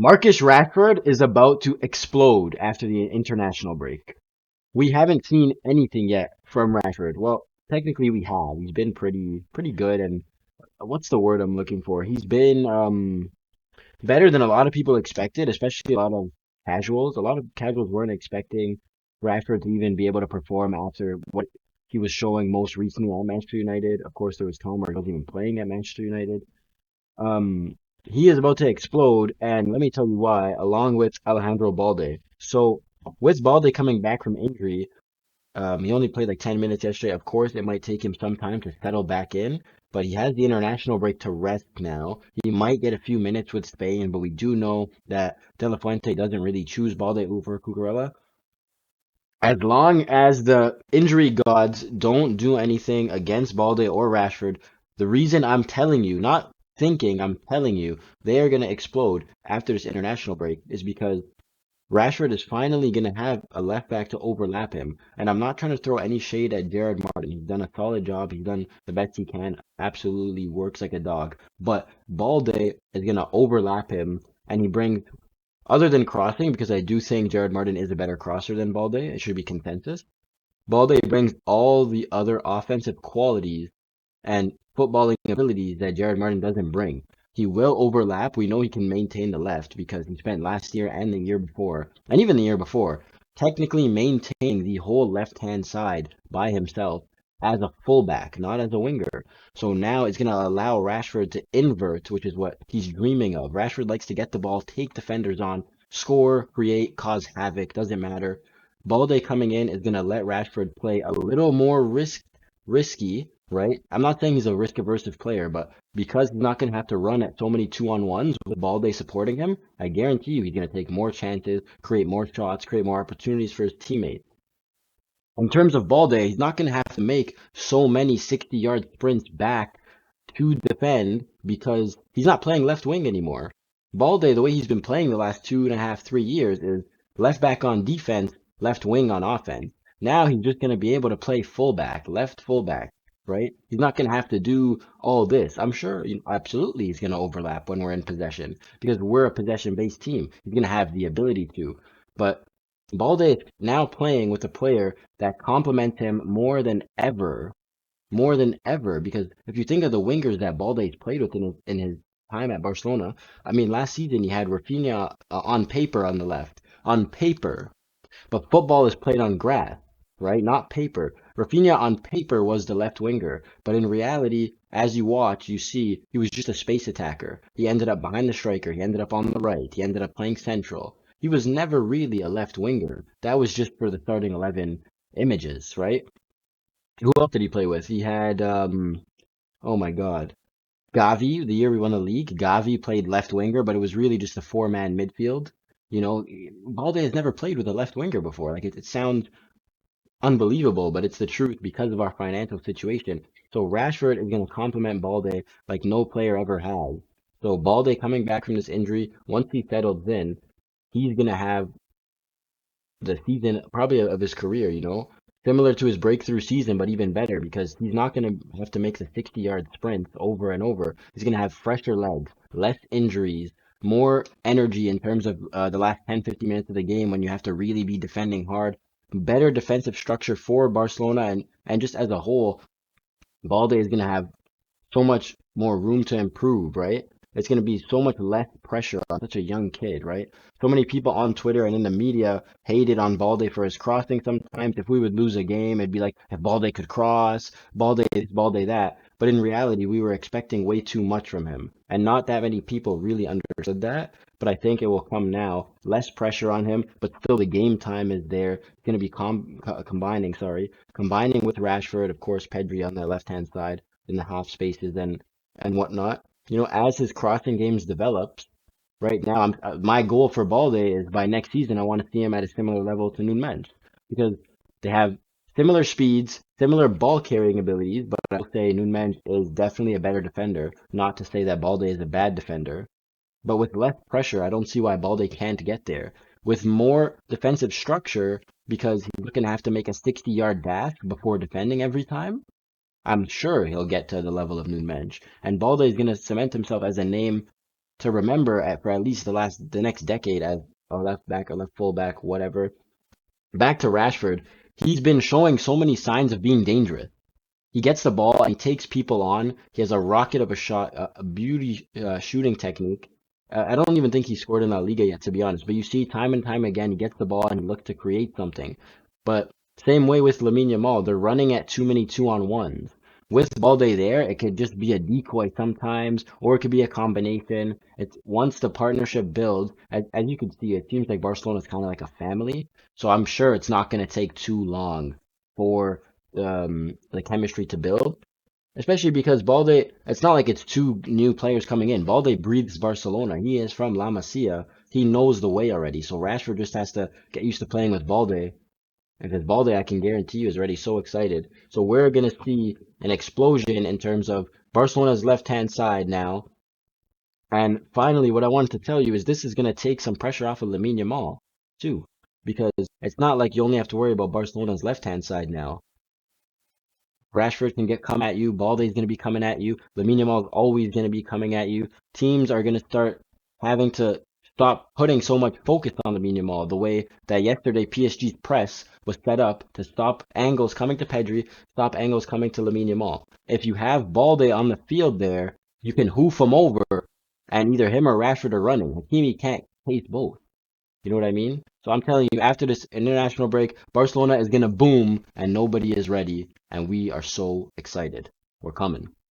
Marcus Rashford is about to explode after the international break. We haven't seen anything yet from Rashford. Well, technically we have. He's been pretty good, and what's the word I'm looking for? He's been better than a lot of people expected, especially a lot of casuals. A lot of casuals weren't expecting Rashford to even be able to perform after what he was showing most recently at Manchester United. Of course, there was time where he wasn't even playing at Manchester United. Um, he is about to explode, and let me tell you why, along with Alejandro Balde. So, with Balde coming back from injury, he only played like 10 minutes yesterday. Of course, it might take him some time to settle back in, but he has the international break to rest now. He might get a few minutes with Spain, but we do know that De La Fuente doesn't really choose Balde over Cucurella. As long as the injury gods don't do anything against Balde or Rashford, the reason I'm telling you, not thinking, I'm telling you, they are going to explode after this international break is because Rashford is finally going to have a left back to overlap him. And I'm not trying to throw any shade at Jared Martin. He's done a solid job. He's done the best he can. Absolutely works like a dog. But Balde is going to overlap him, and he brings, other than crossing, because I do think Jared Martin is a better crosser than Balde, it should be consensus. Balde brings all the other offensive qualities and footballing abilities that Jared Martin doesn't bring. He will overlap. We know he can maintain the left because he spent last year and the year before, and even the year before, technically maintaining the whole left-hand side by himself as a fullback, not as a winger. So now it's going to allow Rashford to invert, which is what he's dreaming of. Rashford likes to get the ball, take defenders on, score, create, cause havoc, doesn't matter. Balde coming in is going to let Rashford play a little more risky, right? I'm not saying he's a risk averse player, but because he's not going to have to run at so many 2-on-1s with Balde supporting him, I guarantee you he's going to take more chances, create more shots, create more opportunities for his teammates. In terms of Balde, he's not going to have to make so many 60-yard sprints back to defend because he's not playing left wing anymore. Balde, the way he's been playing the last 2.5, 3 years, is left back on defense, left wing on offense. Now he's just going to be able to play fullback, left fullback, right? He's not going to have to do all this. I'm sure, absolutely, he's going to overlap when we're in possession because we're a possession-based team. He's going to have the ability to, but Balde is now playing with a player that complements him more than ever. Because if you think of the wingers that Balde's played with in his time at Barcelona, I mean, last season he had Rafinha on paper on the left, on paper, but football is played on grass, right? Not paper. Rafinha on paper was the left winger, but in reality, as you watch, you see he was just a space attacker. He ended up behind the striker. He ended up on the right. He ended up playing central. He was never really a left winger. That was just for the starting 11 images, right? Who else did he play with? He had, oh my God, Gavi. The year we won the league, Gavi played left winger, but it was really just a four-man midfield. You know, Balde has never played with a left winger before. Like it sounds unbelievable, but it's the truth because of our financial situation. So Rashford is going to complement Balde like no player ever has. So Balde coming back from this injury, once he settles in, he's going to have the season probably of his career, similar to his breakthrough season, but even better because he's not going to have to make the 60-yard sprints over and over. He's going to have fresher legs, less injuries, more energy in terms of the last 10, 50 minutes of the game when you have to really be defending hard. Better defensive structure for Barcelona and just as a whole, Balde is going to have so much more room to improve, right? It's going to be so much less pressure on such a young kid, right? So many people on Twitter and in the media hated on Balde for his crossing sometimes. If we would lose a game, it'd be like, if Balde could cross, Balde this, Balde that. But in reality, we were expecting way too much from him. And not that many people really understood that. But I think it will come now. Less pressure on him, but still the game time is there. It's going to be combining with Rashford, of course, Pedri on the left-hand side in the half spaces and whatnot. As his crossing games develops, right now, my goal for Balde is by next season I want to see him at a similar level to Nunez because they have similar speeds, similar ball carrying abilities. But I will say Nunez is definitely a better defender. Not to say that Balde is a bad defender, but with less pressure, I don't see why Balde can't get there. With more defensive structure, because he's going to have to make a 60-yard dash before defending every time. I'm sure he'll get to the level of Nunez. And Balde is going to cement himself as a name to remember for at least the next decade as a left back, a left fullback, whatever. Back to Rashford, he's been showing so many signs of being dangerous. He gets the ball and he takes people on. He has a rocket of a shot, a beauty shooting technique. I don't even think he scored in La Liga yet, to be honest. But you see, time and time again, he gets the ball and he looks to create something. But same way with Lamine Yamal, they're running at too many two-on-ones. With Balde there, it could just be a decoy sometimes, or it could be a combination. It's once the partnership builds, as you can see, it seems like Barcelona is kind of like a family. So I'm sure it's not going to take too long for the chemistry to build, especially because Balde, it's not like it's two new players coming in. Balde breathes Barcelona. He is from La Masia. He knows the way already. So Rashford just has to get used to playing with Balde. Because Balde, I can guarantee you, is already so excited. So we're going to see an explosion in terms of Barcelona's left-hand side now. And finally, what I wanted to tell you is this is going to take some pressure off of Lamine Yamal, too. Because it's not like you only have to worry about Barcelona's left-hand side now. Rashford can get come at you. Balde's going to be coming at you. Lamine Yamal is always going to be coming at you. Teams are going to start having to stop putting so much focus on Lamine Yamal the way that yesterday PSG's press was set up to stop angles coming to Pedri, stop angles coming to Lamine Yamal. If you have Balde on the field there, you can hoof him over, and either him or Rashford are running. Hakimi can't chase both. You know what I mean? So I'm telling you, after this international break, Barcelona is gonna boom, and nobody is ready, and we are so excited. We're coming.